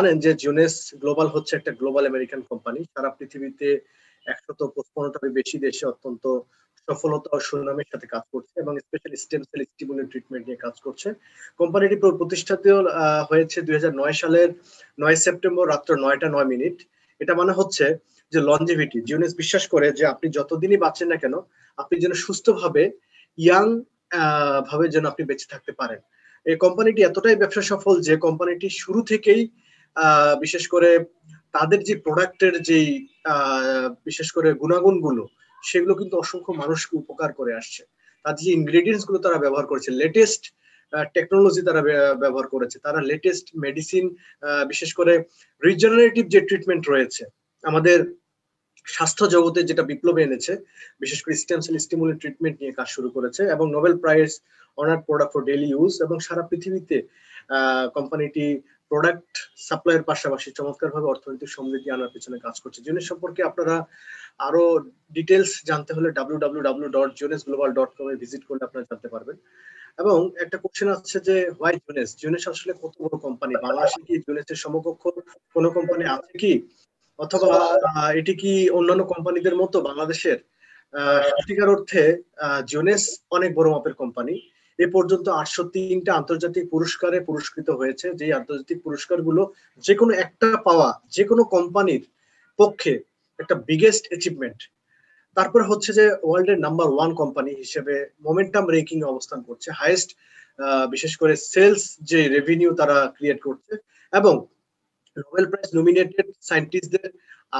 জানেন যে Jones global হচ্ছে একটা গ্লোবাল আমেরিকান কোম্পানি, সারা পৃথিবীতে 155টার বেশি দেশে অত্যন্ত সফলতা ও সুনামের সাথে কাজ করছে এবং specially stem cell stimulant treatment নিয়ে কাজ করছে। কোম্পানিটি প্রতিষ্ঠিত হয়েছে 2009 সালের 9 সেপ্টেম্বর রাত্র 9টা 9 মিনিট। এটা মানে হচ্ছে যে লনজিভিটি, জোনেস বিশ্বাস করে যে আপনি যতদিনই বাঁচেন না কেন, আপনি যেন সুস্থভাবে ইয়াং ভাবে যেন আপনি বেঁচে থাকতে পারেন। এই কোম্পানিটি এতটাই ব্যবসা সফল যে কোম্পানিটি শুরু থেকেই বিশেষ করে তাদের যে প্রোডাক্টের যেই বিশেষ করে গুণাগুণগুলো, সেগুলো কিন্তু অসংখ্য মানুষকে উপকার করে আসছে। তাদের যে ইনগ্রেডিয়েন্টস গুলো তারা ব্যবহার করেছে, লেটেস্ট টেকনোলজি তারা ব্যবহার করেছে, তারা লেটেস্ট মেডিসিন, বিশেষ করে রিজেনারেটিভ যে ট্রিটমেন্ট রয়েছে আমাদের স্বাস্থ্য জগতে, যেটা বিপ্লব এনেছে, বিশেষ করে স্টেম সেল স্টিমুলেন্ট ট্রিটমেন্ট নিয়ে কাজ শুরু করেছে এবং Nobel prize honour product for daily use, এবং সারা পৃথিবীতে কোম্পানিটি প্রোডাক্ট সাপ্লাইয়ের পাশাপাশি চমৎকারভাবে অর্থনৈতিক সমৃদ্ধি আনার পেছনে কাজ করছে। জোনেস সম্পর্কে আপনারা আরো ডিটেলস জানতে হলে www.jonesglobal.com এ ভিজিট করলে আপনারা জানতে পারবেন। এবং একটা কোশ্চেন আছে যে হোয়াই জোনেস, জোনেস আসলে কত বড় কোম্পানি, বাংলাদেশে কি জোনেসের সমকক্ষ কোনো কোম্পানি আছে কি, অথবা এটি কি অন্যান্য কোম্পানিদের মতো বাংলাদেশের? সত্যিকার অর্থে জোনেস অনেক বড় মাপের কোম্পানি। এ পর্যন্ত 803টা আন্তর্জাতিক পুরস্কারে পুরস্কৃত হয়েছে, যে আন্তর্জাতিক পুরস্কারগুলো যে কোনো একটা পাওয়া যে কোনো কোম্পানির পক্ষে একটা বিগেস্ট অ্যাচিভমেন্ট। তারপরে হচ্ছে যে ওয়ার্ল্ডের নাম্বার 1 কোম্পানি হিসেবে মোমেন্টাম রেঙ্কিং অবস্থান করছে, হাইয়েস্ট বিশেষ করে সেলস যে রেভিনিউ তারা ক্রিয়েট করছে, এবং নোবেল প্রাইজ নমিনেটেড সায়েন্টিস্টদের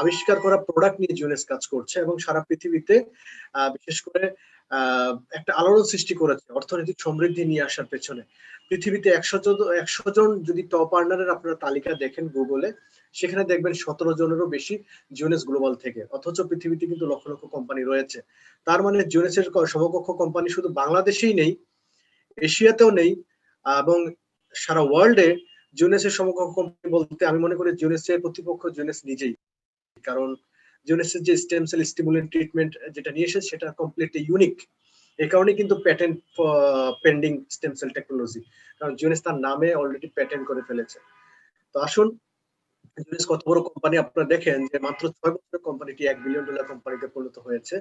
আবিষ্কার করা প্রোডাক্ট নিয়ে জোনেস কাজ করছে এবং সারা পৃথিবীতে বিশেষ করে একটা আলোড়ন সৃষ্টি করেছে অর্থনৈতিক সমৃদ্ধি নিয়ে আসার পেছনে। পৃথিবীতে 100 জন যদি টপ আর্নারের আপনারা তালিকা দেখেন গুগলে, সেখানে দেখবেন 17 জনেরও বেশি জোনেস গ্লোবাল থেকে, অথচ পৃথিবীতে কিন্তু লক্ষ লক্ষ কোম্পানি রয়েছে। তার মানে জোনেসের সমকক্ষ কোম্পানি শুধু বাংলাদেশেই নেই, এশিয়াতেও নেই, এবং সারা ওয়ার্ল্ডে জোনেসের সমকক্ষ কোম্পানি বলতে আমি মনে করি জোনেসের প্রতিপক্ষ জোনেস নিজেই। কারণ জোনেসের যে স্টেম সেল স্টিমুলেন্ট ট্রিটমেন্ট যেটা নিয়ে এসেছে সেটা কমপ্লিটলি ইউনিক। এই কারণে কিন্তু patent pending stem cell technology, কারণ জোনেস তার নামে অলরেডি প্যাটেন্ট করে ফেলেছে। তো আসুন, জোনেস কত বড় কোম্পানি আপনারা দেখেন যে মাত্র 6 বছরে কোম্পানিটি $1 বিলিয়ন কোম্পানিতে পরিণত হয়েছে।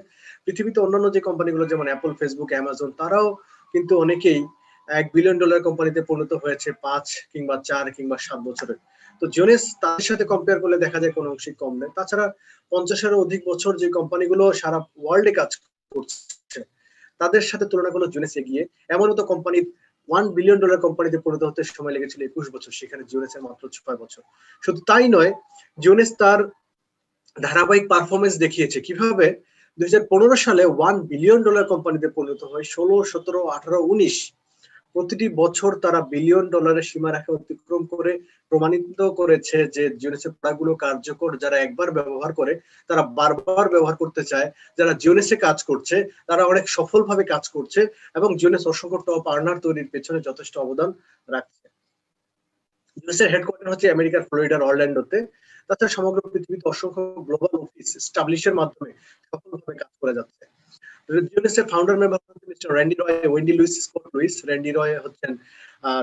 পৃথিবীতে অন্যান্য যে কোম্পানিগুলো যেমন অ্যাপল, ফেসবুক, অ্যামাজন, তারাও কিন্তু অনেকেই $1 বিলিয়ন কোম্পানিতে পরিণত হয়েছে 5 কিংবা 4 কিংবা 7 বছরে। তো জোনেস তাদের সাথে কম্পেয়ার করলে দেখা যায় কোনো অংশে কম নেই। তাছাড়া 50-এরও অধিক বছর যে কোম্পানিগুলো সারা ওয়ার্ল্ডে কাজ করছে, তাদের সাথে তুলনা করলে জোনেস এগিয়ে। এমনও তো কোম্পানির $1 বিলিয়ন কোম্পানিতে পরিণত হতে সময় লেগেছিল 21 বছর, সেখানে জোনেসের মাত্র 6 বছর। শুধু তাই নয়, জোনেস তার ধারাবাহিক পারফরমেন্স দেখিয়েছে কিভাবে 2015 সালে $1 বিলিয়ন কোম্পানিতে পরিণত হয়। 16, 17, 18, 19 প্রতিটি বছর তারা বিলিয়ন ডলারের সীমারেখা অতিক্রম করে প্রমাণিত করেছে যে জোনেসের প্রোডাক্টগুলো কার্যকর। যারা একবার ব্যবহার করে তারা বারবার ব্যবহার করতে চায়। যারা জোনেসে কাজ করছে তারা অনেক সফলভাবে কাজ করছে এবং জোনেস অসংখ্য টপ আর্নার তৈরির পেছনে যথেষ্ট অবদান রাখছে। জোনেসের হেডকোয়ার্টার হচ্ছে আমেরিকার ফ্লোরিডার অরল্যান্ডোতে। তাছাড়া সমগ্র পৃথিবীতে অসংখ্য গ্লোবাল অফিস এস্টাবলিশের মাধ্যমে সফলভাবে কাজ করে যাচ্ছে। জোনেসের ফাউন্ডার মেম্বার হচ্ছেন mister Randy Roy, Wendy Lewis, Scott Lewis. Randy Roy হচ্ছেন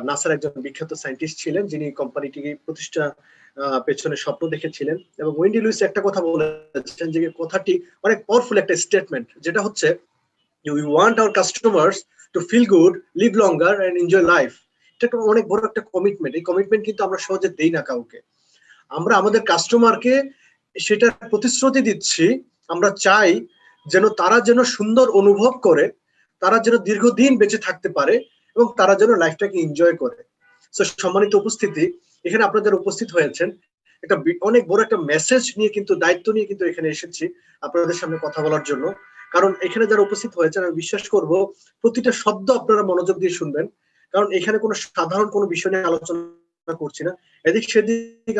নাসার একজন বিখ্যাত সায়েন্টিস্ট ছিলেন, যিনি কোম্পানিটি প্রতিষ্ঠা পেছনে স্বপ্ন দেখেছিলেন। এবং ওয়েন্ডি লুইস একটা কথা বলেছেন, যে কথাটি অনেক পাওয়ারফুল একটা স্টেটমেন্ট, যেটা হচ্ছে we want our customers to feel good, live longer and enjoy life. এটা অনেক বড় একটা কমিটমেন্ট। এই কমিটমেন্ট কিন্তু আমরা সহজে দেই না কাউকে। আমরা আমাদের কাস্টমারকে সেটার প্রতিশ্রুতি দিচ্ছি, আমরা চাই যেন তারা যেন সুন্দর অনুভব করে, তারা যেন দীর্ঘদিন বেঁচে থাকতে পারে এবং তারা যেন লাইফটাকে এনজয় করে। তো সম্মানিত উপস্থিতি, এখানে আপনারা যারা উপস্থিত হয়েছেন, একটা অনেক বড় একটা মেসেজ নিয়ে কিন্তু, দায়িত্ব নিয়ে কিন্তু এখানে এসেছি আপনাদের সামনে কথা বলার জন্য। কারণ এখানে যারা উপস্থিত হয়েছেন, আমি বিশ্বাস করব প্রতিটা শব্দ আপনারা মনোযোগ দিয়ে শুনবেন, কারণ এখানে কোনো সাধারণ কোনো বিষয় নিয়ে আলোচনা করছি না। এদিক সেদিক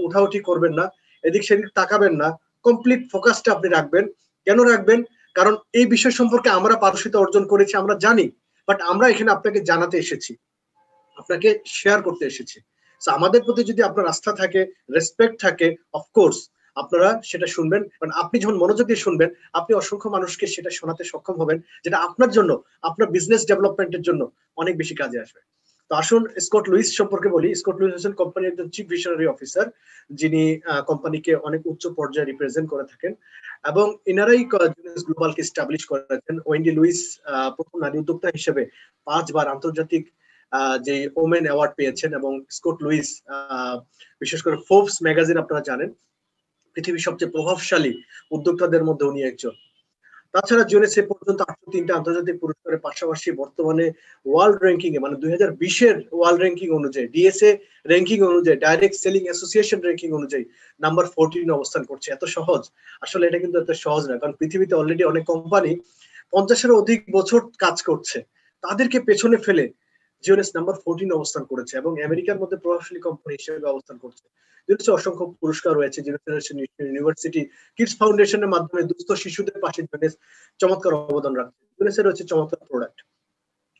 উঠাউঠি করবেন না, এদিক সেদিক তাকাবেন না, কমপ্লিট ফোকাসটা আপনি রাখবেন। কেন রাখবেন? কারণ এই বিষয় সম্পর্কে আমরা পারদর্শিতা অর্জন করেছি, আমরা জানি, বাট আমরা এখানে আপনাকে জানাতে এসেছি, আপনাকে শেয়ার করতে এসেছি। আমাদের প্রতি যদি আপনার আস্থা থাকে, রেসপেক্ট থাকে, অফকোর্স আপনারা সেটা শুনবেন। কারণ আপনি যখন মনোযোগ দিয়ে শুনবেন, আপনি অসংখ্য মানুষকে সেটা শোনাতে সক্ষম হবেন, যেটা আপনার জন্য, আপনার বিজনেস ডেভেলপমেন্টের জন্য অনেক বেশি কাজে আসবে। তো আসুন স্কট লুইস সম্পর্কে বলি। স্কট লুইস হচ্ছেন কোম্পানির একজন চিফ ভিশনারি অফিসার, যিনি কোম্পানিকে অনেক উচ্চ পর্যায়ে রিপ্রেজেন্ট করে থাকেন এবং ইনারাই গ্লোবালকে এস্টাবলিশ করেছেন। ওয়েন্ডি লুইস প্রথম নারী উদ্যোক্তা হিসেবে 5 বার আন্তর্জাতিক যে ওমেন অ্যাওয়ার্ড পেয়েছেন এবং স্কট লুইস বিশেষ করে ফোর্বস ম্যাগাজিন আপনারা জানেন পৃথিবীর সবচেয়ে প্রভাবশালী উদ্যোক্তাদের মধ্যে উনি একজন। তাছাড়া জিওনেস এ পর্যন্ত 803টা আন্তর্জাতিক পুরস্কারের পাশাপাশি বর্তমানে ওয়ার্ল্ড র্যাঙ্কিং এ মানে 2020 এর ওয়ার্ল্ড র্যাঙ্কিং অনুযায়ী, ডিএসএ র্যাঙ্কিং অনুযায়ী, ডাইরেক্ট সেলিং অ্যাসোসিয়েশন র্যাঙ্কিং অনুযায়ী নাম্বার 14 অবস্থান করছে। এত সহজ? আসলে এটা কিন্তু এত সহজ না, কারণ পৃথিবীতে অলরেডি অনেক কোম্পানি 50-এরও অধিক বছর কাজ করছে, তাদেরকে পেছনে ফেলে জিওনেস নাম্বার 14 অবস্থান করেছে এবং আমেরিকার মধ্যে প্রভাবশালী কোম্পানি হিসেবে অবস্থান করছে। জিওনেসে অসংখ্য পুরস্কার রয়েছে। জিওনেস ইউনিভার্সিটি কিডস ফাউন্ডেশনের মাধ্যমে দুস্থ শিশুদের পাশে জিওনেস চমৎকার অবদান রাখছে। জিওনেসের রয়েছে চমৎকার প্রোডাক্ট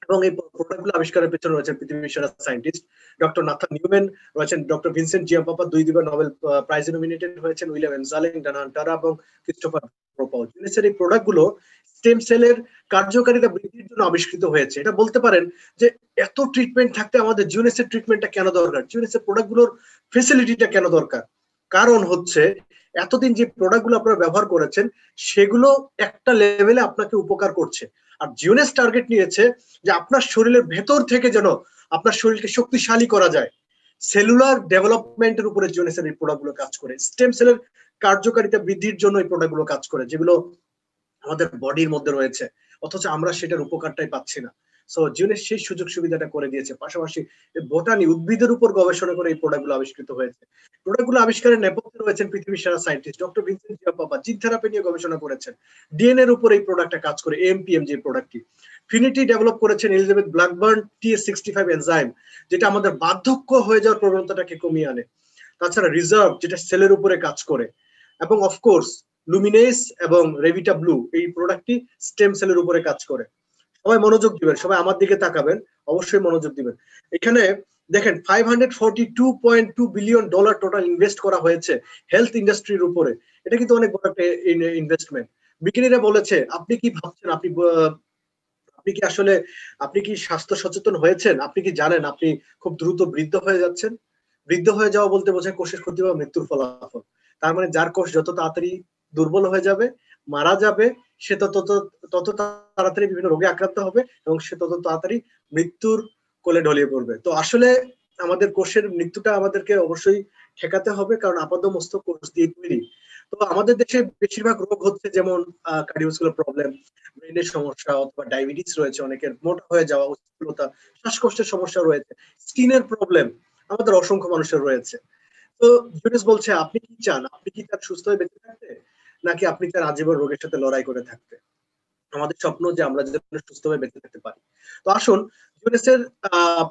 এবং এই প্রোডাক্টগুলো আবিষ্কারের পেছনে রয়েছেন পৃথিবীর সেরা সায়েন্টিস্ট ডক্টর নাথান নিউম্যান, রয়েছেন ডক্টর ভিনসেন্ট জিয়াম্পাপা, 2 নোবেল প্রাইজে নমিনেটেড হয়েছেন, উইলিয়াম এমজালিং, ডানা হান্টারা এবং ক্রিস্টোফার প্রোপাউ। জিওনেসের এই প্রোডাক্টগুলো স্টেম সেলের কার্যকারিতা বৃদ্ধির জন্য আবিষ্কৃত হয়েছে। এটা বলতে পারেন যে এত ট্রিটমেন্ট থাকতে আমাদের জিওনেসের ট্রিটমেন্টটা কেন দরকার, জিওনেসের প্রোডাক্টগুলোর ফেসিলিটিটা কেন দরকার? কারণ হচ্ছে এতদিন যে প্রোডাক্টগুলো আপনারা ব্যবহার করেছেন সেগুলো একটা লেভেলে আপনাকে উপকার করছে, আর জিওনেস টার্গেট নিয়েছে যে আপনার শরীরের ভেতর থেকে যেন আপনার শরীরকে শক্তিশালী করা যায়। সেলুলার ডেভেলপমেন্টের উপরে জিওনেসের এই প্রোডাক্টগুলো কাজ করে, স্টেম সেলের কার্যকারিতা বৃদ্ধির জন্য এই প্রোডাক্টগুলো কাজ করে, যেগুলো আমাদের বডির মধ্যে রয়েছে, অথচ আমরা সেটার উপকারটাই পাচ্ছি না। সো জিওনেস সেই সুযোগ সুবিধাটা করে দিয়েছে। পাশাপাশি বোটানি উদ্ভিদের উপর গবেষণা করে এই প্রোডাক্টগুলো আবিষ্কৃত হয়েছে। প্রোডাক্টগুলো আবিষ্কারের নেপথ্যে রয়েছেন পৃথিবীর সেরা scientist doctor Vincent জিয়াম্পাপা, gene therapy নিয়ে গবেষণা করেছেন। ডিএনএ এর উপর এই প্রোডাক্টটা কাজ করে, এএমপিএম যে প্রোডাক্টটি। ফিনিটি ডেভেলপ করেছেন এলিজাবেথ ব্ল্যাকবার্ন টিএস65 এনজাইম, যেটা আমাদের বার্ধক্য হয়ে যাওয়ার প্রবণতাটাকে কমিয়ে আনে। তাছাড়া রিজার্ভ, যেটা সেলের উপরে কাজ করে, এবং অফকোর্স লুমিনেস এবং রেভিটা ব্লু, এই প্রোডাক্টটি স্টেম সেলের উপরে কাজ করে। সবাই মনোযোগ দিবেন, সবাই আমার দিকে তাকাবেন, অবশ্যই মনোযোগ দিবেন। এখানে দেখেন $542.2 বিলিয়ন টোটাল ইনভেস্ট করা হয়েছে হেলথ ইন্ডাস্ট্রির উপরে। এটা কিন্তু অনেক বড় একটা ইনভেস্টমেন্ট। বিজ্ঞানীরা বলেছে, আপনি কি ভাবছেন, আপনি কি আসলে আপনি কি স্বাস্থ্য সচেতন হয়েছেন? আপনি কি জানেন আপনি খুব দ্রুত বৃদ্ধ হয়ে যাচ্ছেন? বৃদ্ধ হয়ে যাওয়া বলতে বোঝায় কোষের ক্ষতি বা মৃত্যুর ফলাফল। তার মানে যার কোষ যত তাড়াতাড়ি দুর্বল হয়ে যাবে, মারা যাবে, সে তত তাড়াতাড়ি বিভিন্ন রোগে আক্রান্ত হবে এবং সে তত তাড়াতাড়ি মৃত্যুর কোলে ঢলিয়ে পড়বে। তো আসলে আমাদের কোষের মৃত্যুটা আমাদেরকে অবশ্যই ঠেকাতে হবে, কারণ আপাদমস্তক কোষ দিয়ে তৈরি। তো আমাদের দেশে বেশিরভাগ রোগ হচ্ছে যেমন কার্ডিওভাস্কুলার প্রবলেম, ব্রেনের সমস্যা, অথবা ডায়াবেটিস রয়েছে অনেকের, মোটা হয়ে যাওয়া, অস্থিরতা, শ্বাসকষ্টের সমস্যা রয়েছে, স্কিনের প্রবলেম আমাদের অসংখ্য মানুষের রয়েছে। তো জিওনেস বলছে, আপনি কি চান? আপনি কি তার সুস্থ হয়ে বেঁচে থাকতে, নাকি আপনি তার আজীবন রোগের সাথে লড়াই করে থাকতে? আমাদের স্বপ্ন যে আমরা যেন সুস্থভাবে বেঁচে থাকতে পারি। তো আসুন জিওনেসের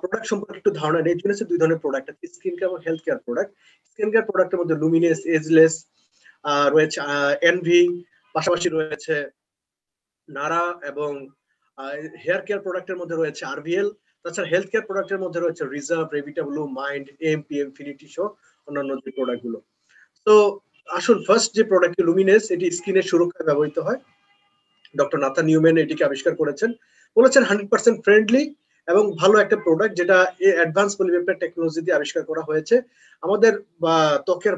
প্রোডাক্ট সম্পর্কে একটু ধারণা নেই। জিওনেসের 2 ধরনের প্রোডাক্ট আছে, স্কিন কেয়ার এবং health care product. Skin care প্রোডাক্টের মধ্যে লুমিনেস, এজলেস রয়েছে, এনভি, পাশাপাশি রয়েছে নারা, এবং হেয়ার কেয়ার প্রোডাক্টের মধ্যে রয়েছে আরভিএল। তাছাড়া হেলথ কেয়ার প্রোডাক্টের মধ্যে রয়েছে রিজার্ভ, রেভিটা ব্লু, মাইন্ড, এএমপিএম, ফিনিটি সহ অন্যান্য যে প্রোডাক্টগুলো। তো আসুন ফার্স্ট যে প্রোডাক্ট লুমিনেস, এটি স্কিনের সুরক্ষায় ব্যবহৃত হয়। ডক্টর নাথান নিউম্যান এটিকে আবিষ্কার করেছেন, বলেছেন 100% ফ্রেন্ডলি এবং ভালো একটা প্রোডাক্ট, যেটা অ্যাডভান্স পলিপেপটাইড টেকনোলজি দিয়ে আবিষ্কার করা হয়েছে। আমাদের ত্বকের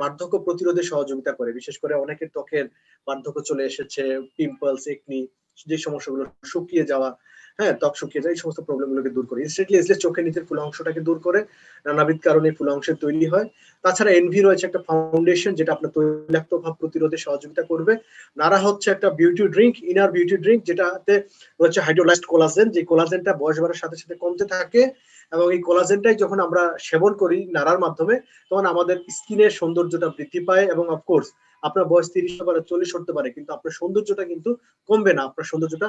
বার্ধক্য প্রতিরোধে সহযোগিতা করে। বিশেষ করে অনেকের ত্বকের বার্ধক্য চলে এসেছে, পিম্পলস, একনি, যে সমস্যাগুলো, শুকিয়ে যাওয়া, হ্যাঁ ত্বক শুকিয়ে যায়, এই সমস্ত প্রবলেম গুলোকে দূর করে। ইনস্ট্যান্টলি এসলে চোখের নিচের ফুল অংশটাকে দূর করে, নানাবিধ কারণে ফুল অংশের তৈরি হয়। তাছাড়া এনভি রয়েছে একটা ফাউন্ডেশন, যেটা আপনার তৈলাক্ত ভাব প্রতিরোধে সহযোগিতা করবে। নারা হচ্ছে একটা beauty drink, inner beauty drink, যেটাতে রয়েছে হাইড্রোলাইজড কোলাজেন, যে কোলাজেনটা বয়স বাড়ার সাথে সাথে কমতে থাকে, এবং এই কোলাজেনটাই যখন আমরা সেবন করি নারার মাধ্যমে, তখন আমাদের স্কিনের সৌন্দর্যটা বৃদ্ধি পায়। এবং অফকোর্স আপনার বয়স 30 হতে পারে, 40 হতে পারে, কিন্তু আপনার সৌন্দর্যটা কিন্তু কমবে না, আপনার সৌন্দর্যটা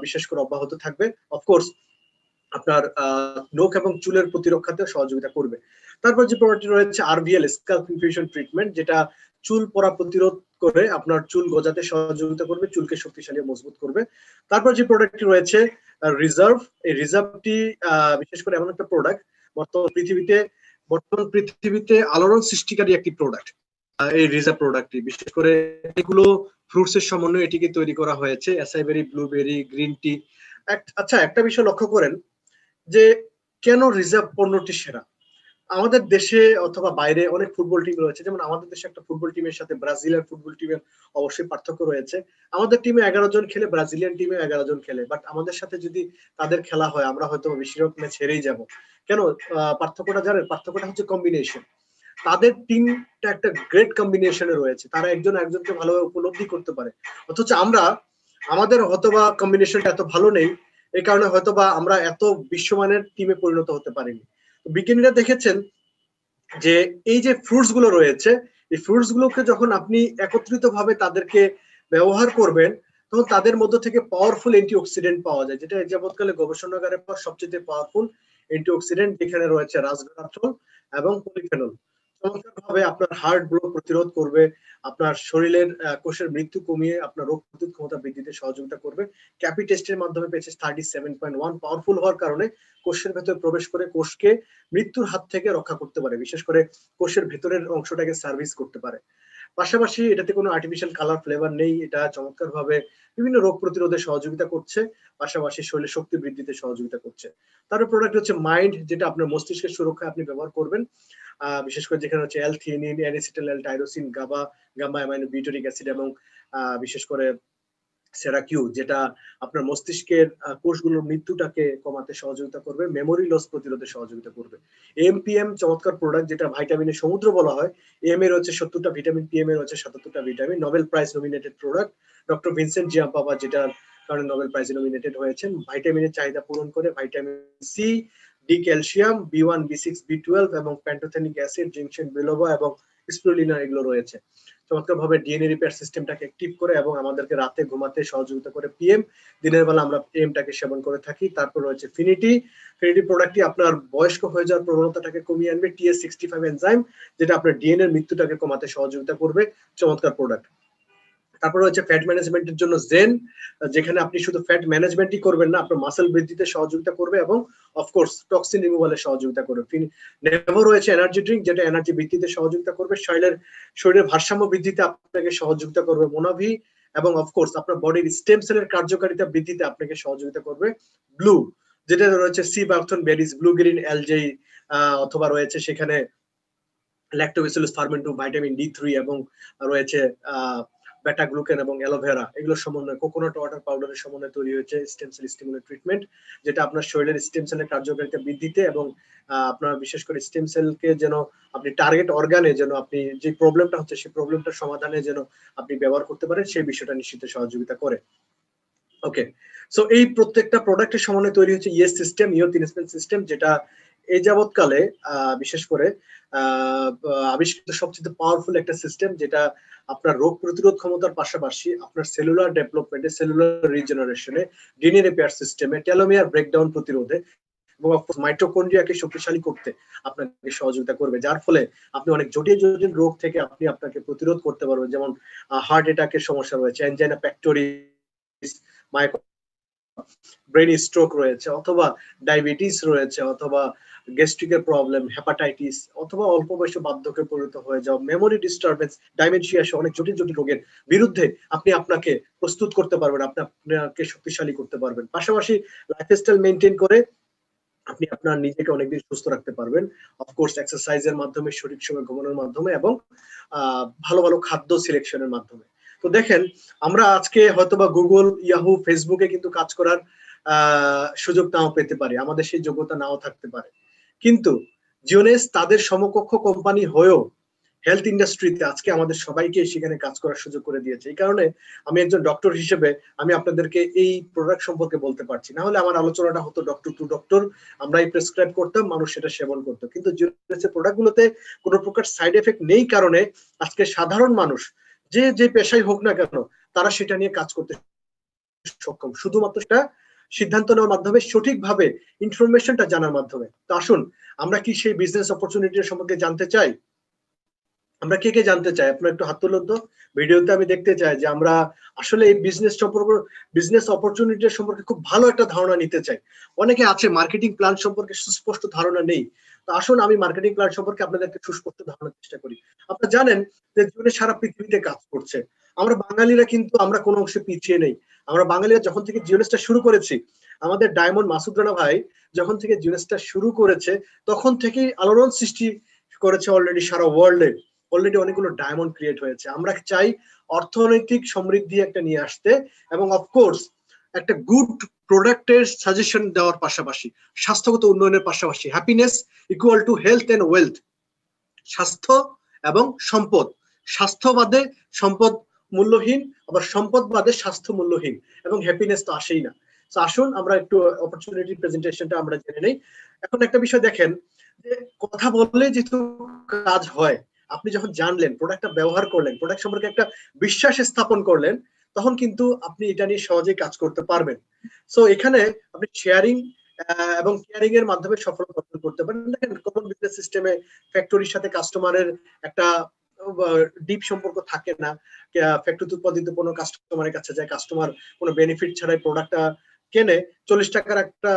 বিশেষ করে অব্যাহত থাকবে। অফকোর্স আপনার নখ এবং চুলের প্রতিরক্ষাতে সহযোগিতা করবে। তারপর যে প্রোডাক্টটি রয়েছে আরভিএল, স্ক্যাল্প ইনফিউশন ট্রিটমেন্ট, যেটা চুল পড়া প্রতিরোধ করে আপনার চুল গজাতে সহযোগিতা করবে, চুলকে শক্তিশালী মজবুত করবে। তারপর যে প্রোডাক্টটি রয়েছে রিজার্ভ, এই রিজার্ভটি বিশেষ করে এমন একটা প্রোডাক্ট বর্তমান পৃথিবীতে আলোড়ন সৃষ্টিকারী একটি প্রোডাক্ট। এই রিজার্ভ প্রোডাক্টটি বিশেষ করে এগুলো ফ্রুটস এর সমন্বয়ে এটিকে তৈরি করা হয়েছে, অ্যাসাইবেরি, ব্লুবেরি, গ্রিন টি। আচ্ছা, একটা বিষয় লক্ষ্য করেন, যে কেন রিজার্ভ পণ্যটি সেরা। আমাদের দেশে অথবা বাইরে অনেক ফুটবল টিম রয়েছে, যেমন আমাদের দেশে একটা ফুটবল টিমের সাথে ব্রাজিলের ফুটবল টিমের অবশ্যই পার্থক্য রয়েছে। আমাদের টিমে 11 জন খেলে, ব্রাজিলিয়ান টিমে 11 জন খেলে, বাট আমাদের সাথে যদি তাদের খেলা হয় আমরা হয়তো বেশিরভাগ ম্যাচ হেরেই যাব। কেন? পার্থক্যটা জানেন? পার্থক্যটা হচ্ছে কম্বিনেশন। তাদের টিমটা একটা গ্রেট কম্বিনেশনে রয়েছে, তারা একজন একজনকে ভালোভাবে উপলব্ধি করতে পারে। অথচ আমরা, আমাদের হয়তোবা কম্বিনেশনটা এত ভালো নেই, এই কারণে হয়তোবা আমরা এত বিশ্বমানের টিমে পরিণত হতে পারিনি। বিজ্ঞানীরা দেখেছেন যে এই যে ফ্রুটস গুলো রয়েছে, এই ফ্রুটস গুলোকে যখন আপনি একত্রিত ভাবে তাদেরকে ব্যবহার করবেন, তখন তাদের মধ্য থেকে পাওয়ারফুল অ্যান্টিঅক্সিডেন্ট পাওয়া যায়, যেটা যাবৎকালে গবেষণাগারের পর সবচেয়ে পাওয়ারফুল অ্যান্টিঅক্সিডেন্ট, যেখানে রয়েছে রাসবেরাট্রল এবং পলিফেনল। চমৎকারভাবে আপনার হার্ট ব্লক প্রতিরোধ করবে, আপনার শরীরের কোষের মৃত্যু কমিয়ে আপনার রোগ প্রতিরোধ ক্ষমতা বৃদ্ধিতে সহযোগিতা করবে। ক্যাপি টেস্টের মাধ্যমে পেয়েছে 37.1, পাওয়ারফুল হওয়ার কারণে কোষের ভেতরে প্রবেশ করে কোষকে মৃত্যুর হাত থেকে রক্ষা করতে পারে, বিশেষ করে কোষের ভেতরের অংশটাকে সার্ভিস করতে পারে। পাশাপাশি এটাতে কোনো আর্টিফিশিয়াল কালার ফ্লেভার নেই, এটা চমৎকার ভাবে বিভিন্ন রোগ প্রতিরোধে সহযোগিতা করছে, পাশাপাশি শরীরের শক্তি বৃদ্ধিতে সহযোগিতা করছে। তার প্রোডাক্ট হচ্ছে মাইন্ড, যেটা আপনার মস্তিষ্কের সুরক্ষায় আপনি ব্যবহার করবেন, বিশেষ করে যেখানে হচ্ছে L theanine, N acetyl, tyrosine, gamma amino butyric acid এবং বিশেষ করে সেরাকিউ, যেটা আপনার মস্তিষ্কের কোষগুলোর মৃত্যুটাকে কমাতে সহযোগিতা করবে, মেমোরি লস প্রতিরোধে সহযোগিতা করবে। এমপিএম চমৎকার প্রোডাক্ট, যেটা ভাইটামিনের সমুদ্র বলা হয়। এম এর হচ্ছে 70টা ভিটামিন, পিএম এর হচ্ছে 77টা vitamin, Nobel prize nominated product. Doctor Vincent Giampapa যেটার কারণে নোবেল প্রাইজে নমিনেটেড হয়েছেন। ভাইটামিনের চাহিদা পূরণ করে ভাইটামিন সি, ডি, ক্যালসিয়াম, বি1, বি6, বি12 এবং প্যান্টোথেনিক অ্যাসিড, জিংসেন বিলোবা এবং স্পিরুলিনা, এগুলো রয়েছে। চমৎকার ভাবে ডিএনএ রিপেয়ার সিস্টেমটাকে অ্যাক্টিভ করে এবং আমাদেরকে রাতে ঘুমাতে সহযোগিতা করে পিএম, দিনের বেলা আমরা পিএমটাকে সেবন করে থাকি। তারপর রয়েছে ফিনিটি। ফিনিটি প্রোডাক্টটি আপনার বয়স্ক হয়ে যাওয়ার প্রবণতাটাকে কমিয়ে আনবে। টিএস65 এনজাইম, যেটা আপনার ডিএনএ এর মৃত্যুটাকে কমাতে সহযোগিতা করবে। চমৎকার প্রোডাক্ট। তারপর হচ্ছে ফ্যাট ম্যানেজমেন্টের জন্য জেন, যেখানে আপনি শুধু ফ্যাট ম্যানেজমেন্টই করবেন না, আপনার মাসেল বৃদ্ধিতে সহযোগিতা করবে এবং অফকোর্স টক্সিন রিমুভালে সহযোগিতা করবে। নেভো রয়েছে এনার্জি ড্রিঙ্ক, যেটা এনার্জি বৃদ্ধিতে সহযোগিতা করবে, শরীরের ভারসাম্য বৃদ্ধিতে আপনাকে সহযোগিতা করবে মোনাভি, এবং অফকোর্স আপনার বডির স্টেম সেলের কার্যকারিতা বৃদ্ধিতে আপনাকে সহযোগিতা করবে ব্লু, যেটা রয়েছে সি বার্থন বেরিজ, ব্লু গ্রিন অ্যালজেই, অথবা রয়েছে সেখানে ল্যাক্টোব্যাসিলাস ফার্মেন্টুম, ভিটামিন ডি3 এবং রয়েছে বেটা গ্লুকেন এবং অ্যালোভেরা, এগুলোর সমন্বয়ে কোকোনাট ওয়াটার পাউডারের সমন্বয়ে তৈরি হয়েছে স্টেম সেল স্টিমুলেট ট্রিটমেন্ট, যেটা আপনার শরীরের স্টেম সেলের কার্যকারিতা বৃদ্ধিতে এবং আপনার বিশেষ করে স্টেম সেলকে যেন আপনি টার্গেট অর্গানে যেন আপনি যে প্রবলেমটা হচ্ছে সেই প্রবলেমটার সমাধানে যেন আপনি ব্যবহার করতে পারেন সেই বিষয়টা নিশ্চিত সহযোগিতা করে। ওকে, সো এই প্রত্যেকটা প্রোডাক্টের সমন্বয়ে তৈরি হচ্ছে ES system, youth investment system, যেটা এই যাবৎকালে বিশেষ করে আবিষ্কৃত সবচেয়ে পাওয়ারফুল একটা সিস্টেম, যেটা আপনার রোগ প্রতিরোধ ক্ষমতার পাশাপাশি আপনার সেলুলার ডেভেলপমেন্টে, সেলুলার রিজেনারেশনে, ডিএনএ রিপেয়ার সিস্টেমে, টেলোমিয়ার ব্রেকডাউন প্রতিরোধে এবং মাইটোকন্ড্রিয়াকে শক্তিশালী করতে আপনাকে সহযোগিতা করবে, যার ফলে আপনি অনেক জটিল জটিল রোগ থেকে আপনি আপনাকে প্রতিরোধ করতে পারবেন। যেমন হার্ট অ্যাটাকের সমস্যা রয়েছে, অ্যানজাইনা পেক্টোরিস, ব্রেন স্ট্রোক রয়েছে, অথবা ডায়াবেটিস রয়েছে, অথবা গ্যাস্ট্রিকের প্রবলেম, হেপাটাইটিস, অথবা অল্প বয়সে বার্ধক্যে পরিণত হয়ে যাওয়া, মেমোরি ডিস্টারবেন্স, ডাইমেনশিয়া সহ অনেক জটিল জটিল রোগের বিরুদ্ধে আপনি আপনাকে প্রস্তুত করতে পারবেন, আপনি আপনাকে শক্তিশালী করতে পারবেন। পাশাপাশি লাইফস্টাইল মেনটেন করে আপনি আপনার নিজেকে অনেকদিন সুস্থ রাখতে পারবেন, অফকোর্স এক্সারসাইজের মাধ্যমে, সঠিক সময় ঘুমানোর মাধ্যমে এবং ভালো ভালো খাদ্য সিলেকশনের মাধ্যমে। তো দেখেন, আমরা আজকে হয়তোবা গুগল, ইয়াহু, ফেসবুকে কিন্তু কাজ করার সুযোগ নাও পেতে পারি, আমাদের সেই যোগ্যতা নাও থাকতে পারে, কিন্তু জিওনেস তাদের সমকক্ষ কোম্পানি হয়েও হেলথ ইন্ডাস্ট্রিতে আজকে আমাদের সবাইকে সেখানে কাজ করার সুযোগ করে দিয়েছে। এই কারণে আমি একজন ডক্টর হিসেবে আমি আপনাদেরকে এই প্রোডাক্ট সম্পর্কে বলতে পারছি, না হলে আমার আলোচনাটা হতো ডক্টর টু ডক্টর, আমরা এই প্রেসক্রাইব করতাম, মানুষ সেটা সেবন করতো, কিন্তু জিওনেসের প্রোডাক্টগুলোতে কোনো প্রকার সাইড এফেক্ট নেই কারণে আজকে সাধারণ মানুষ যে যে পেশাই হোক না কেন তারা সেটা নিয়ে কাজ করতে সক্ষম, শুধুমাত্র সেটা সিদ্ধান্ত নেওয়ার মাধ্যমে, সঠিকভাবে ইনফরমেশনটা জানার মাধ্যমে। তো আসুন, আমরা কি সেই বিজনেস অপরচুনিটির সম্পর্কে জানতে চাই? আমরা কে কে জানতে চাই? আপনারা একটু হাত তুলুন তো। ভিডিওতে আমি দেখতে চাই যে আমরা আসলে এই বিজনেস সম্পর্কে, বিজনেস অপরচুনিটির সম্পর্কে খুব ভালো একটা ধারণা নিতে চাই। অনেকে আছে মার্কেটিং প্ল্যান সম্পর্কে সুস্পষ্ট ধারণা নেই। তো আসুন, আমি মার্কেটিং প্ল্যান সম্পর্কে আপনাদেরকে সুস্পষ্ট ধারণার চেষ্টা করি। আপনারা জানেন যে জীবনে সারা পৃথিবীতে কাজ করছে, আমরা বাঙালিরা কিন্তু আমরা কোনো অংশে পিছিয়ে নেই। আমরা বাঙালিরা যখন থেকে জিওনেসটা শুরু করেছি, আমাদের ডায়মন্ড মাসুদ রানা ভাই যখন থেকে জিউনেসটা শুরু করেছে তখন থেকেই আলোড়ন সৃষ্টি করেছে অলরেডি সারা ওয়ার্ল্ডে। অলরেডি অনেকগুলো ডায়মন্ড ক্রিয়েট হয়েছে। আমরা চাই অর্থনৈতিক সমৃদ্ধি একটা নিয়ে আসতে, এবং অফকোর্স একটা গুড প্রোডাক্টের সাজেশন দেওয়ার পাশাপাশি, স্বাস্থ্যগত উন্নয়নের পাশাপাশি, happiness equal to health and wealth, স্বাস্থ্য এবং সম্পদ। স্বাস্থ্য বাদে সম্পদ মূল্যহীন, আবার সম্পদ বাদে স্বাস্থ্য মূল্যহীন, এবং হ্যাপিনেস তো আসেই না। তো আসুন আমরা একটু অপরচুনিটি প্রেজেন্টেশনটা আমরা জেনে নেই। এখন একটা বিষয় দেখেন, যে কথা বললে যেহেতু কাজ হয়, আপনি যখন জানলেন, প্রোডাক্টটা ব্যবহার করলেন, প্রোডাক্ট সম্পর্কে একটা বিশ্বাস স্থাপন করলেন, তখন কিন্তু আপনি এটা নিয়ে সহজেই কাজ করতে পারবেন। সো এখানে আপনি শেয়ারিং এবং কেয়ারিং এর মাধ্যমে সফলতা অর্জন করতে পারেন। দেখেন কমন বিজনেস সিস্টেমে ফ্যাক্টরির সাথে কাস্টমারের একটা ডিপ সম্পর্ক থাকে না। ফ্যাক্টরি উৎপাদিত পণ্য কাস্টমারের কাছে যায়, কাস্টমার কোনো বেনিফিট ছাড়াই প্রোডাক্টটা কেনে। 40 টাকার একটা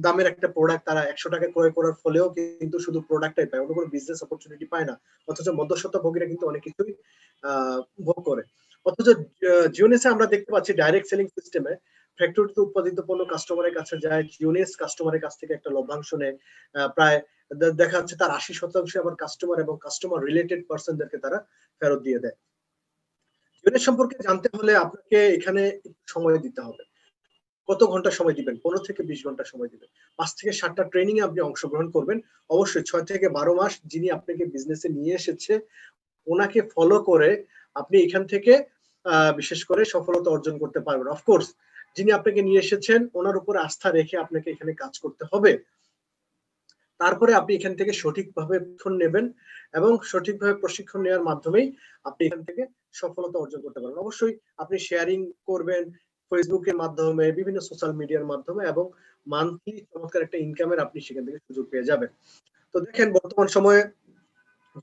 দামের একটা প্রোডাক্ট তারা 100 টাকা ক্রয় করার ফলেও কিন্তু শুধু প্রোডাক্টটাই পায়, অন্য কোনো বিজনেস অপরচুনিটি পায় না। অথচ মধ্যস্বত্ব ভোগীরা কিন্তু অনেক কিছুই ভোগ করে। অথচ জিওনেসে আমরা দেখতে পাচ্ছি ডাইরেক্ট সেলিং সিস্টেমে ফ্যাক্টরিতে উৎপাদিত পণ্য কাস্টমারের কাছে যায়, জিওনেস কাস্টমারের কাছ থেকে একটা লভ্যাংশ নেয়। প্রায় দেখা যাচ্ছে তার 80% আবার কাস্টমার এবং কাস্টমার রিলেটেড পার্সনদেরকে তারা ফেরত দিয়ে দেয়। জিওনেস সম্পর্কে জানতে হলে আপনাকে এখানে একটু সময় দিতে হবে। কত ঘন্টা সময় দিবেন? 15 থেকে 20 ঘন্টা সময় দিবেন। 5 থেকে 7টা ট্রেনিং এ আপনি অংশগ্রহণ করবেন। অবশ্যই 6 থেকে 12 মাস যিনি আপনাকে বিজনেসে নিয়ে এসেছে ওনাকে ফলো করে আপনি এখান থেকে বিশেষ করে সফলতা অর্জন করতে পারবেন। অফকোর্স যিনি আপনাকে নিয়ে এসেছেন ওনার উপর আস্থা রেখে আপনাকে এখানে কাজ করতে হবে। তারপরে আপনি এখান থেকে সঠিকভাবে প্রশিক্ষণ নেবেন, এবং সঠিকভাবে প্রশিক্ষণ নেওয়ার মাধ্যমেই আপনি এখান থেকে সফলতা অর্জন করতে পারবেন। অবশ্যই আপনি শেয়ারিং করবেন ফেসবুকের মাধ্যমে, বিভিন্ন সোশ্যাল মিডিয়ার মাধ্যমে, এবং মান্থলি চমৎকার একটা ইনকামের আপনি সেখান থেকে সুযোগ পেয়ে যাবেন। তো দেখেন বর্তমান সময়ে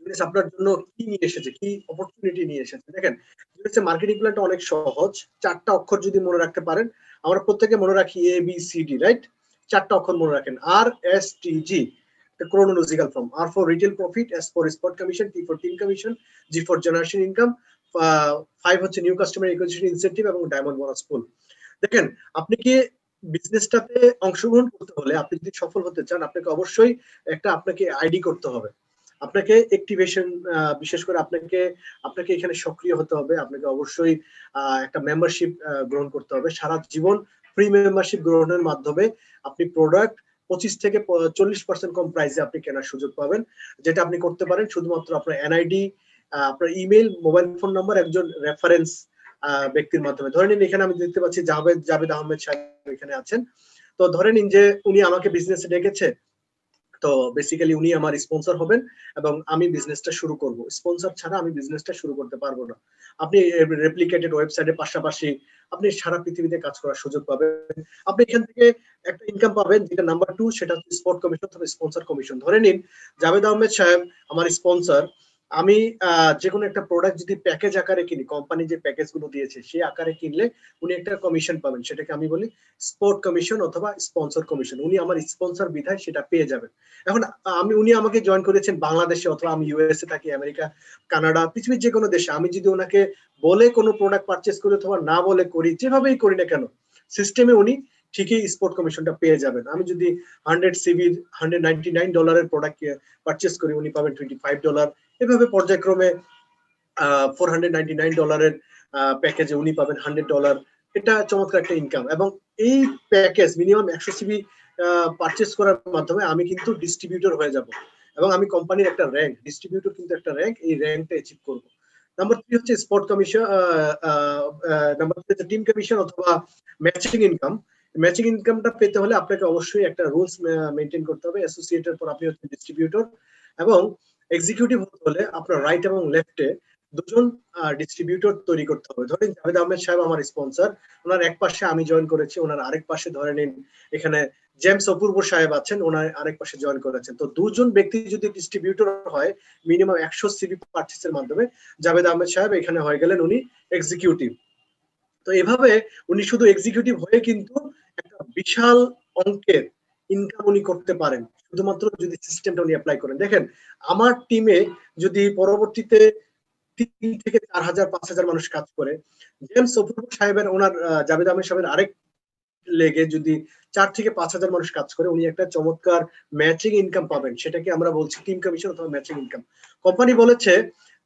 জিনিস আপনার জন্য কি নিয়ে এসেছে, কি অপরচুনিটি নিয়ে এসেছে। দেখেন জিনিসের মার্কেটিং প্ল্যানটা অনেক সহজ। 4টা অক্ষর যদি মনে রাখতে পারেন, আমরা প্রত্যেকে মনে রাখি ABCD, রাইট? 4টা অক্ষর মনে রাখেন, RSTG, chronological form. R for retail profit, S for spot commission, T for team commission, G for generation income, 5 হচ্ছে নিউ কাস্টমার অ্যাকুইজিশন ইনসেন্টিভ, এবং ডায়মন্ড বোনাস পুল। দেখেন আপনি কি বিজনেসটাতে অংশগ্রহণ করতে হলে, আপনি যদি সফল হতে চান, আপনাকে অবশ্যই আপনাকে আইডি করতে হবে, আপনাকে অ্যাক্টিভেশন, বিশেষ করে আপনাকে এখানে সক্রিয় হতে হবে। আপনাকে অবশ্যই একটা মেম্বারশিপ গ্রহণ করতে হবে। সারা জীবন ফ্রি মেম্বারশিপ গ্রহণের মাধ্যমে আপনি প্রোডাক্ট 25 থেকে 40% কম প্রাইসে আপনি কেনার সুযোগ পাবেন। যেটা আপনি করতে পারেন শুধুমাত্র আপনার এনআইডি, আপনার ইমেল, মোবাইল ফোন নাম্বার, একজন রেফারেন্স ব্যক্তির মাধ্যমে। ধরে নিন এখানে আমি দেখতে পাচ্ছি জাভেদ আহমেদ সাহেব এখানে আছেন। তো ধরে নিন যে উনি আমাকে বিজনেসে ডেকেছে, তো বেসিক্যালি উনি আমার স্পন্সর হবেন এবং আমি বিজনেসটা শুরু করব। স্পন্সর ছাড়া আমি বিজনেসটা শুরু করতে পারবো না। আপনি রেপ্লিকেটেড ওয়েবসাইটের পাশাপাশি আপনি সারা পৃথিবীতে কাজ করার সুযোগ পাবেন। আপনি এখান থেকে একটা ইনকাম পাবেন, যেটা নাম্বার 2, সেটা হচ্ছে স্পট কমিশন অথবা স্পন্সর কমিশন। ধরে নিন জাভেদ আহমেদ সাহেব আমার স্পন্সর, আমি যে কোনো একটা প্রোডাক্ট যদি প্যাকেজ আকারে কিনি, কোম্পানি যে প্যাকেজ গুলো দিয়েছে সেই আকারে কিনলে উনি একটা কমিশন পাবেন, সেটাকে আমি বলি স্পট কমিশন অথবা স্পন্সর কমিশন। উনি আমার স্পন্সর বিধায় সেটা পেয়ে যাবেন। এখন উনি আমাকে জয়েন করেছেন বাংলাদেশে, অথবা আমি ইউএসএ থাকি, আমেরিকা, কানাডা, পৃথিবীর যে কোনো দেশে। আমি যদি ওনাকে বলে কোনো প্রোডাক্ট পারচেস করি অথবা না বলে করি, যেভাবেই করি না কেন, সিস্টেমে উনি ঠিকই স্পট কমিশনটা পেয়ে যাবেন। আমি যদি 100 সিবির $199 প্রোডাক্ট পারচেস করি, উনি পাবেন $25। এভাবে পর্যায়ক্রমে $499 প্যাকেজে উনি পাবেন $100। এটা চমৎকার একটা ইনকাম। এবং এই প্যাকেজ মিনিমাম 100 সিবি পারচেস করার মাধ্যমে আমি কিন্তু ডিস্ট্রিবিউটর হয়ে যাব, এবং আমি কোম্পানির একটা র্যাঙ্ক, ডিস্ট্রিবিউটর কিন্তু একটা র্যাঙ্ক, এই র্যাঙ্কটা অ্যাচিভ করব। নাম্বার 3 হচ্ছে স্পট কমিশন, নাম্বার 3 হচ্ছে টিম কমিশন অথবা ম্যাচিং ইনকাম। ম্যাচিং ইনকামটা পেতে হলে আপনাকে অবশ্যই একটা রুলস মেইনটেইন করতে হবে। অ্যাসোসিয়েটের পর আপনি হচ্ছে ডিস্ট্রিবিউটর, এবং এক্সিকিউটিভ হতে হলে আপনার রাইট এবং লেফটে দুজন ডিস্ট্রিবিউটর তৈরি করতে হবে। ধরেন জাভেদ আহমেদ সাহেব আমার স্পন্সর, ওনার এক পাশে আমি জয়েন করেছি, ওনার আরেক পাশে ধরে নিন এখানে জেমস অপূর্ব সাহেব আছেন, ওনার আরেক পাশে জয়েন করেছেন। তো দুজন ব্যক্তি যদি ডিস্ট্রিবিউটর হয় মিনিমাম 100 সিবি পারচেসের মাধ্যমে, জাভেদ আহমেদ সাহেব এখানে হয়ে গেলেন উনি এক্সিকিউটিভ। তো এভাবে উনি শুধু এক্সিকিউটিভ হয়ে কিন্তু একটা বিশাল অঙ্কের ইনকাম উনি করতে পারেন, শুধুমাত্র যদি সিস্টেমটা উনি অ্যাপ্লাই করেন। দেখেন আমার টিমে যদি পরবর্তীতে 3 থেকে 4,000 5,000 মানুষ কাজ করে, জেমস অপূর্ব সাহেবের ওনার জাভেদ আহমেদ সাহেবের আরেক লেগে যদি 4 থেকে 5,000 মানুষ কাজ করে, উনি একটা চমৎকার ম্যাচিং ইনকাম পাবেন, সেটাকে আমরা বলছি টিম কমিশন অথবা ম্যাচিং ইনকাম। কোম্পানি বলেছে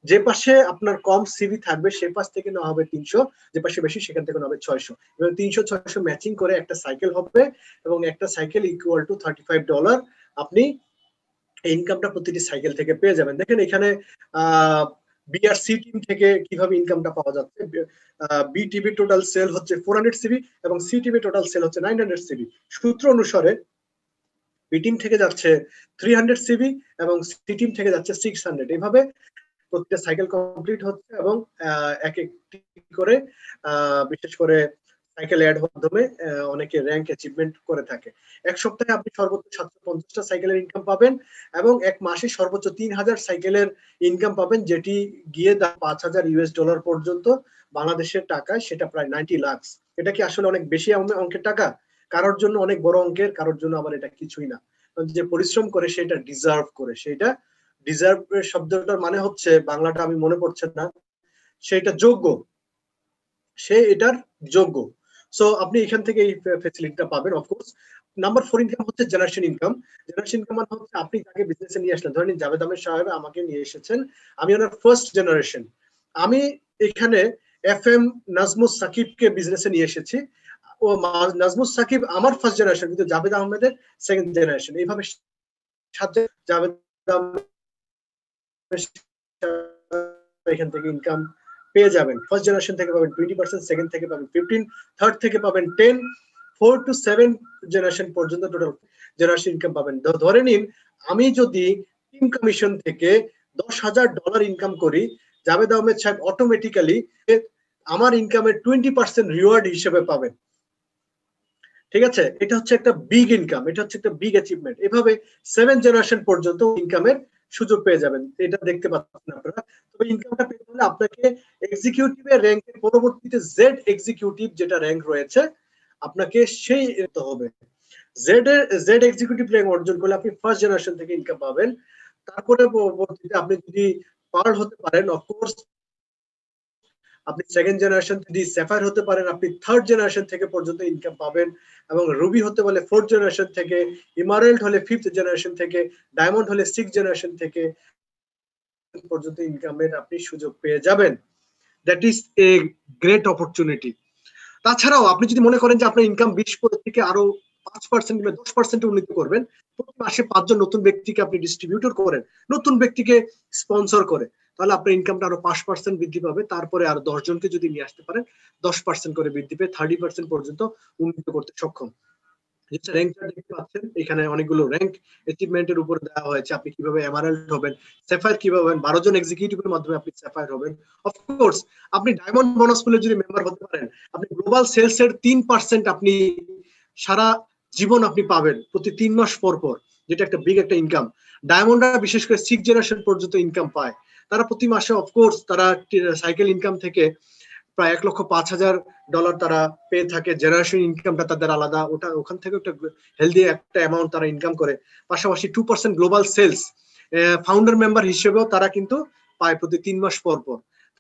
যে পাশে আপনার কম সিভি থাকবে সে পাশ থেকে নেওয়া হবে 300, যে পাশে বেশি সেখান থেকে নেওয়া হবে 600, এবং 300-600 ম্যাচিং করে একটা সাইকেল হবে, এবং একটা সাইকেল ইকুয়াল টু $35। আপনি ইনকামটা প্রতিটি সাইকেল থেকে পেয়ে যাবেন। দেখেন এখানে বিআরসি টিম থেকে কিভাবে ইনকামটা পাওয়া যাচ্ছে। বিটিভি টোটাল সেল হচ্ছে 400 সিবি এবং সিটিভি টোটাল সেল হচ্ছে 900 সিবি। সূত্র অনুসারে বি টিম থেকে যাচ্ছে 300 সিবি এবং সি টিম থেকে যাচ্ছে 600। এইভাবে প্রত্যেকটা সাইকেল কমপ্লিট হচ্ছে, এবং এক একটি করে বিশেষ করে সাইকেল অ্যাড মাধ্যমে অনেকে র্যাঙ্ক অ্যাচিভমেন্ট করে থাকে। এক সপ্তাহে আপনি সর্বোচ্চ 750টা সাইকেলের ইনকাম পাবেন, এবং এক মাসে সর্বোচ্চ 3000 সাইকেলের ইনকাম পাবেন, যেটি গিয়ে $5,000 পর্যন্ত। বাংলাদেশের টাকায় সেটা প্রায় 90 লাখ। এটা কি আসলে অনেক বেশি অঙ্কের টাকা? কারোর জন্য অনেক বড় অঙ্কের, কারোর জন্য আবার এটা কিছুই না। যে পরিশ্রম করে সেটা ডিজার্ভ করে, সেটা ডিজার্ভ শব্দটার মানে হচ্ছে, বাংলাটা আমি মনে পড়ছে না, সেটা যোগ্য, সে এটার যোগ্য। সো আপনি এখান থেকে এই ফ্যাসিলিটিটা পাবেন। অফকোর্স নাম্বার 4 ইনকাম হচ্ছে জেনারেশন ইনকাম। জেনারেশন ইনকাম মানে হচ্ছে আপনি যাকে বিজনেসে নিয়ে আসলেন, ধরেন জাভেদ আহমেদ সাহেব আমাকে নিয়ে এসেছেন, আমি ওনার ফার্স্ট জেনারেশন। আমি এখানে FM নাজমুস সাকিবকে বিজনেসে নিয়ে এসেছি, ও নাজমুস সাকিব আমার ফার্স্ট জেনারেশন, কিন্তু জাভেদ আহমেদের সেকেন্ড জেনারেশন। এইভাবে জাভেদ আহমেদ এখান থেকে ইনকাম পেয়ে যাবেন। ফার্স্ট জেনারেশন থেকে পাবেন 20%, সেকেন্ড থেকে পাবেন 15, থার্ড থেকে পাবেন 10, 4 to 7 জেনারেশন পর্যন্ত টোটাল জেনারেশন ইনকাম পাবেন। ধরে নিন আমি যদি টিম কমিশন থেকে $10,000 ইনকাম করি, জাভেদ আহমেদ সাহেব অটোমেটিক্যালি আমার ইনকামের 20% রিওয়ার্ড হিসেবে পাবেন। ঠিক আছে, এটা হচ্ছে একটা বিগ ইনকাম, এটা হচ্ছে একটা বিগ অ্যাচিভমেন্ট। এভাবে 7 জেনারেশন পর্যন্ত ইনকামের সুযোগ পেয়ে যাবেন। এটা দেখতে পাচ্ছেন আপনারা। তবে ইনকামটা পেতে হলে আপনাকে এক্সিকিউটিভের র্যাঙ্কের পরবর্তীতে জেড এক্সিকিউটিভ যেটা র্যাঙ্ক রয়েছে, আপনাকে সেই হবে। জেড এক্সিকিউটিভ র্যাঙ্ক অর্জন করলে আপনি ফার্স্ট জেনারেশন থেকে ইনকাম পাবেন। তারপরে পরবর্তীতে আপনি যদি পার্ল হতে পারেন, অফকোর্স আপনি সেকেন্ড জেনারেশন যদি স্যাফায়ার হতে পারেন, আপনি থার্ড জেনারেশন থেকে পর্যন্ত ইনকাম পাবেন, এবং রুবি হতে বলে ফোর্থ জেনারেশন থেকে, ইমারেল্ড হলে ফিফথ জেনারেশন থেকে, ডায়মন্ড হলে সিক্স জেনারেশন থেকে পর্যন্ত ইনকামের আপনি সুযোগ পেয়ে যাবেন। That is a great opportunity. তাছাড়াও আপনি যদি মনে করেন যে আপনার ইনকাম 20 থেকে আরো 5% কিংবা 10% উন্নতি করবেন, প্রতি মাসে 5 জন নতুন ব্যক্তিকে আপনি ডিস্ট্রিবিউটর করেন, নতুন ব্যক্তিকে স্পন্সর করে, তাহলে আপনার ইনকামটা আরো 5% বৃদ্ধি পাবে। তারপরে আর 10 জনকে যদি নিয়ে আসতে পারেন, 10% করে বৃদ্ধি পেয়ে 30% পর্যন্ত উন্নীত করতে সক্ষম। র্যাঙ্কটা দেখতে পাচ্ছেন এখানে অনেকগুলো র্যাঙ্ক অ্যাচিভমেন্টের উপর দেওয়া হয়েছে। আপনি কিভাবে এমারাল্ড হবেন, স্যাফায়ার কিভাবে হবেন, 12 জন এক্সিকিউটিভের মাধ্যমে আপনি স্যাফায়ার হবেন। অফকোর্স আপনি ডায়মন্ড বোনাস পুলে যদি মেম্বার হতে পারেন, আপনি গ্লোবাল সেলস এর 3% আপনি সারা জীবন আপনি পাবেন প্রতি 3 মাস পর পর, যেটা একটা বিগ একটা ইনকাম। ডায়মন্ডরা বিশেষ করে 6 জেনারেশন পর্যন্ত ইনকাম পায়। তারা প্রতি মাসে অফকোর্স তারা সাইকেল ইনকাম থেকে প্রায় $1,05,000 তারা পেয়ে থাকে। জেনারেশন ইনকামটা তাদের আলাদা, ওটা ওখান থেকে একটা হেলদি একটা অ্যামাউন্ট তারা ইনকাম করে। পাশাপাশি 2% গ্লোবাল সেলস ফাউন্ডার মেম্বার হিসেবেও তারা কিন্তু পায় প্রতি 3 মাস পর পর।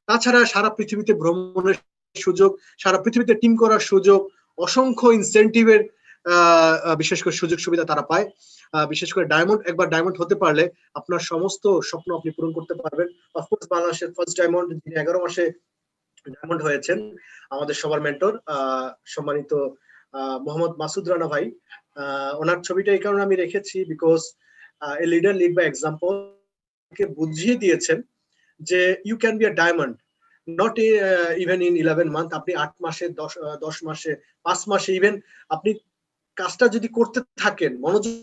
তাছাড়া সারা পৃথিবীতে ভ্রমণের সুযোগ, সারা পৃথিবীতে টিম করার সুযোগ, অসংখ্য ইনসেন্টিভের বিশেষ করে সুযোগ সুবিধা তারা পায়। বিশেষ করে একবার ডায়মন্ড হতে পারলে আপনার সমস্ত স্বপ্ন আপনি পূরণ করতে পারবেন। অফকোর্স বাংলাদেশের ফার্স্ট ডায়মন্ড যিনি 11 মাসে ডায়মন্ড হয়েছেন, আমাদের সবার মেন্টর সম্মানিত মোহাম্মদ মাসুদ রানা ভাই। ওনার ছবিটা এই কারণে আমি রেখেছি, because a leader lead by example, কে বুঝিয়ে দিয়েছেন যে you can be a diamond not even in 11 month. আপনি 8 মাসে, 10 মাসে, 5 মাসে, ইভেন আপনি কাজটা যদি করতে থাকেন, মনোযোগ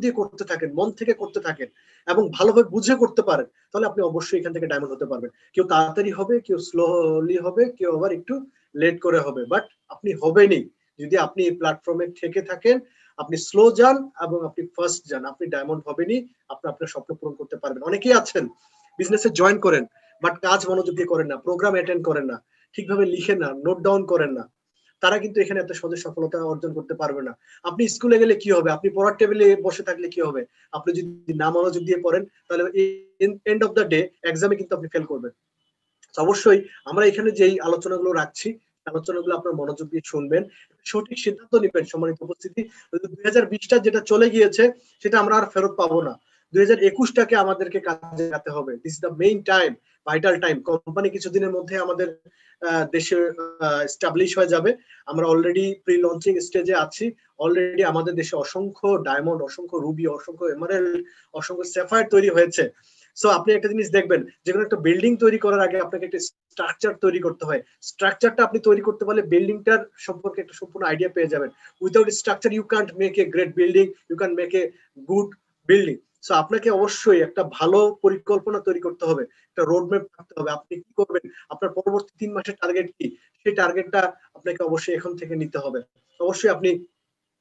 দিয়ে করতে থাকেন, মন থেকে করতে থাকেন এবং ভালোভাবে বুঝে করতে পারেন, তাহলে আপনি অবশ্যই এখান থেকে ডায়মন্ড হতে পারবেন। কেউ তাড়াতাড়ি হবে, কেউ স্লোলি হবে, কেউ আবার একটু লেট করে হবে, বাট আপনি হবেনই। যদি আপনি এই প্ল্যাটফর্মে থেকে থাকেন, আপনি স্লো যান এবং আপনি ফার্স্ট যান, আপনি ডায়মন্ড হবেনই, আপনি আপনার স্বপ্ন পূরণ করতে পারবেন। অনেকেই আছেন বিজনেসে জয়েন করেন, বাট কাজ মনোযোগ দিয়ে করেন না, প্রোগ্রাম অ্যাটেন্ড করেন না, ঠিকভাবে লিখেন না, নোট ডাউন করেন না, তারা কিন্তু এখানে এত সহজে সফলতা অর্জন করতে পারবে না। আপনি স্কুলে গেলে কি হবে, আপনি পড়ার টেবিলে বসে থাকলে কি হবে, আপনি যদি না মনোযোগ দিয়ে পড়েন, তাহলে এন্ড অফ দ্য ডে এক্সামে কিন্তু আপনি ফেল করবেন। অবশ্যই আমরা এখানে যেই আলোচনাগুলো রাখছি আলোচনাগুলো আপনার মনোযোগ দিয়ে শুনবেন, সঠিক সিদ্ধান্ত নেবেন। সম্মানিত উপস্থিতি, 2020টা যেটা চলে গিয়েছে সেটা আমরা আর ফেরত পাবো না। 2021টাকে আমাদেরকে কাজে লাগাতে হবে। This is the main time, vital time. Company কিছুদিনের মধ্যে আমাদের দেশে এস্টাবলিশ হয়ে যাবে। আমরা অলরেডি প্রি লঞ্চিং স্টেজে আছি। অলরেডি আমাদের দেশে অসংখ্য ডায়মন্ড, অসংখ্য রুবি, অসংখ্য এমারেল্ড, অসংখ্য স্যাফায়ার তৈরি হয়েছে। সো আপনি একটা জিনিস দেখবেন, যে কোনো একটা বিল্ডিং তৈরি করার আগে আপনাকে একটা স্ট্রাকচার তৈরি করতে হয়। স্ট্রাকচারটা আপনি তৈরি করতে পারলে বিল্ডিংটার সম্পর্কে একটা সম্পূর্ণ আইডিয়া পেয়ে যাবেন। Without structure you can't make a great building, you can make a good building. So আপনাকে অবশ্যই একটা ভালো পরিকল্পনা তৈরি করতে হবে, একটা রোডম্যাপ থাকতে হবে। আপনি কি করবেন, আপনার পরবর্তী 3 মাসের টার্গেট কি, সেই টার্গেটটা আপনাকে অবশ্যই এখন থেকে নিতে হবে। অবশ্যই আপনি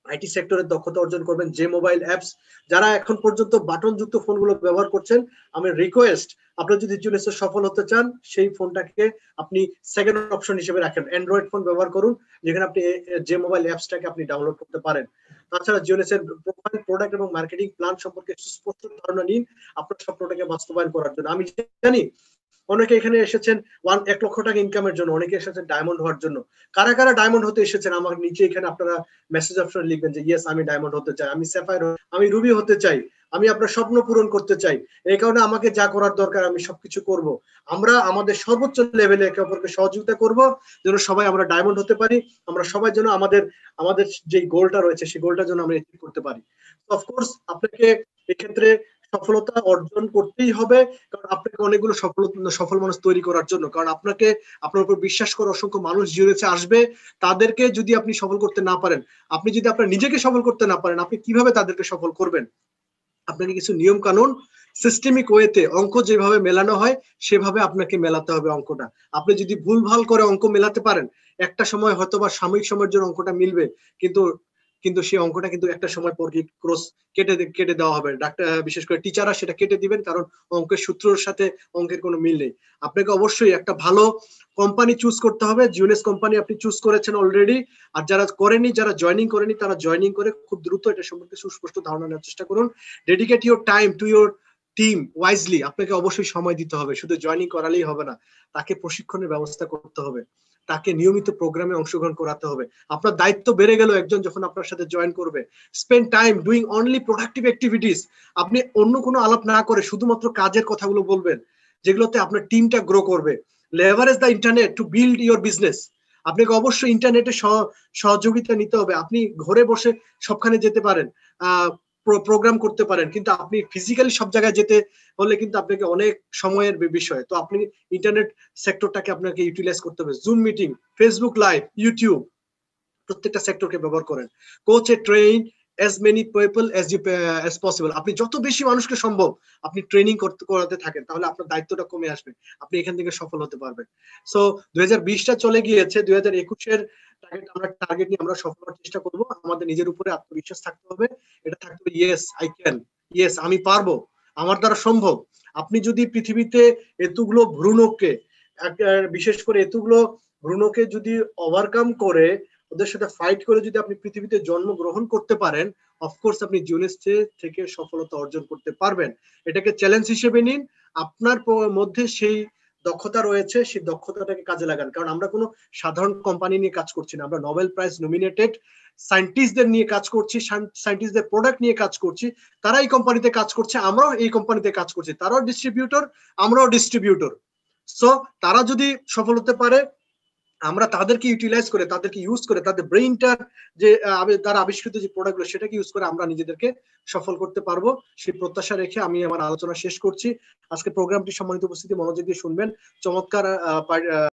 আইটি সেক্টরের দক্ষতা অর্জন করবেন। যে মোবাইল অ্যাপস, যারা এখন পর্যন্ত বাটন যুক্ত ফোনগুলো ব্যবহার করছেন, আমি রিকোয়েস্ট, আপনারা যদি জিনিসে সফল হতে চান, সেই ফোনটাকে আপনি সেকেন্ড অপশন হিসেবে রাখেন। অ্যান্ড্রয়েড ফোন ব্যবহার করুন, যেখানে আপনি যে মোবাইল অ্যাপসটাকে আপনি ডাউনলোড করতে পারেন। তাছাড়া জিওনেসের প্রোফাইল, প্রোডাক্ট এবং মার্কেটিং প্ল্যান সম্পর্কে সুস্পষ্ট ধারণা নিন আপনার স্বপ্নটাকে বাস্তবায়ন করার জন্য। আমি জানি অনেকে এখানে এসেছেন 1 লক্ষ টাকা ইনকামের জন্য, অনেকে এসেছেন ডায়মন্ড হওয়ার জন্য। কারা কারা ডায়মন্ড হতে এসেছেন আমার নিচে এখানে আপনারা মেসেজ অপশন লিখবেন যে ইয়েস আমি ডায়মন্ড হতে চাই, আমি স্যাফায়ার, আমি রুবি হতে চাই, আমি আপনার স্বপ্ন পূরণ করতে চাই। এই কারণে আমাকে যা করার দরকার আমি সবকিছু করব। আমরা আমাদের সর্বোচ্চ লেভেলে একে অপরকে সহযোগিতা করব, যেন সবাই আমরা ডায়মন্ড হতে পারি। আমরা সবাই যেন আমাদের আমাদের যে গোলটা রয়েছে সেই গোলটা যেন আমরা অ্যাচিভ করতে পারি। অফকোর্স আপনাকে এক্ষেত্রে সফলতা অর্জন করতেই হবে, কারণ আপনাকে অনেকগুলো সফল মানুষ তৈরি করার জন্য। কারণ আপনাকে, আপনার উপর বিশ্বাস করে অসংখ্য মানুষ জিওনেসে আসবে। তাদেরকে যদি আপনি সফল করতে না পারেন, আপনি যদি আপনার নিজেকে সফল করতে না পারেন, আপনি কিভাবে তাদেরকে সফল করবেন? আপনাকে কিছু নিয়ম কানুন, সিস্টেমিক ওয়েতে অঙ্ক যেভাবে মেলানো হয় সেভাবে আপনাকে মেলাতে হবে অঙ্কটা। আপনি যদি ভুলভাল করে অঙ্ক মেলাতে পারেন, একটা সময় হয়তো বা সাময়িক সময়ের জন্য অঙ্কটা মিলবে, কিন্তু কিন্তু সেই অঙ্কটা কিন্তু একটা সময় পর কি ক্রস কেটে কেটে দেওয়া হবে। ডাক্তার, বিশেষ করে টিচাররা সেটা কেটে দিবেন, কারণ অঙ্কের সূত্রের সাথে অঙ্কের কোনো মিল নেই। আপনাকে অবশ্যই একটা ভালো কোম্পানি চুজ করতে হবে। জিওনেস কোম্পানি আপনি চুজ করেছেন অলরেডি, আর যারা করেনি, যারা জয়েনিং করেনি, তারা জয়েনিং করে খুব দ্রুত এটা সম্পর্কে সুস্পষ্ট ধারণা নেওয়ার চেষ্টা করুন। Dedicate your time to your team wisely. আপনাকে অবশ্যই সময় দিতে হবে, শুধু জয়েনিং করালেই হবে না, তাকে প্রশিক্ষণের ব্যবস্থা করতে হবে, তাকে নিয়মিত প্রোগ্রামে অংশগ্রহণ করাতে হবে। আপনার দায়িত্ব বেড়ে গেল একজন যখন আপনার সাথে জয়েন করবে। Spend time doing only productive activities. আপনি অন্য কোনো আলাপ না করে শুধুমাত্র কাজের কথাগুলো বলবেন, যেগুলোতে আপনার টিমটা গ্রো করবে। Leverage the internet to build your business. আপনাকে অবশ্যই ইন্টারনেটের সহযোগিতা নিতে হবে। আপনি ঘরে বসে সবখানে যেতে পারেন, প্রোগ্রাম করতে পারেন, কিন্তু আপনি ফিজিক্যালি সব জায়গায় যেতে হলে কিন্তু আপনাকে অনেক সময়ের বিষয়। তো আপনি ইন্টারনেট সেক্টরটাকে আপনাকে ইউটিলাইজ করতে হবে। Zoom meeting, Facebook live, YouTube, প্রত্যেকটা সেক্টরকে ব্যবহার করেন। কোচ এ train as many people as possible। আপনি যত বেশি মানুষকে সম্ভব আপনি ট্রেনিং করাতে থাকেন, তাহলে আপনার দায়িত্বটা কমে আসবে, আপনি এখান থেকে সফল হতে পারবেন। সো 2020টা চলে গিয়েছে, 2021-এর টার্গেট নিয়ে আমরা সফল হওয়ার চেষ্টা করব। আমাদের নিজের উপরে আত্মবিশ্বাস থাকতে হবে। এটা থাকতে হবে ইয়েস আই ক্যান, ইয়েস আমি পারবো, আমার দ্বারা সম্ভব। আপনি যদি পৃথিবীতে এতগুলো ভ্রূণকে, বিশেষ করে এতগুলো ভ্রূণকে যদি ওভারকাম করে, ওদের সাথে ফাইট করে যদি আপনি পৃথিবীতে জন্মগ্রহণ করতে পারেন, অফকোর্স আপনি জিওনেস থেকে সফলতা অর্জন করতে পারবেন। এটাকে চ্যালেঞ্জ হিসেবে নিন। আপনার মধ্যে সেই দক্ষতা রয়েছে, সেই দক্ষতাটাকে কাজে লাগান। কারণ আমরা কোনো সাধারণ কোম্পানি নিয়ে কাজ করছি না, আমরা নোবেল প্রাইজ নমিনেটেড সায়েন্টিস্টদের নিয়ে কাজ করছি, সায়েন্টিস্টদের প্রোডাক্ট নিয়ে কাজ করছি। তারা এই কোম্পানিতে কাজ করছে, আমরাও এই কোম্পানিতে কাজ করছি। তারাও ডিস্ট্রিবিউটর, আমরাও ডিস্ট্রিবিউটর। সো তারা যদি সফল হতে পারে, আমরা তাদেরকে ইউটিলাইজ করে, তাদেরকে ইউজ করে, তাদের ব্রেইনটার যে তারা আবিষ্কৃত যে প্রোডাক্টগুলো সেটাকে ইউজ করে আমরা নিজেদেরকে সফল করতে পারবো, সেই প্রত্যাশা রেখে আমি আমার আলোচনা শেষ করছি। আজকে প্রোগ্রামটি সম্মানিত উপস্থিতি মনোযোগ দিয়ে শুনবেন। চমৎকার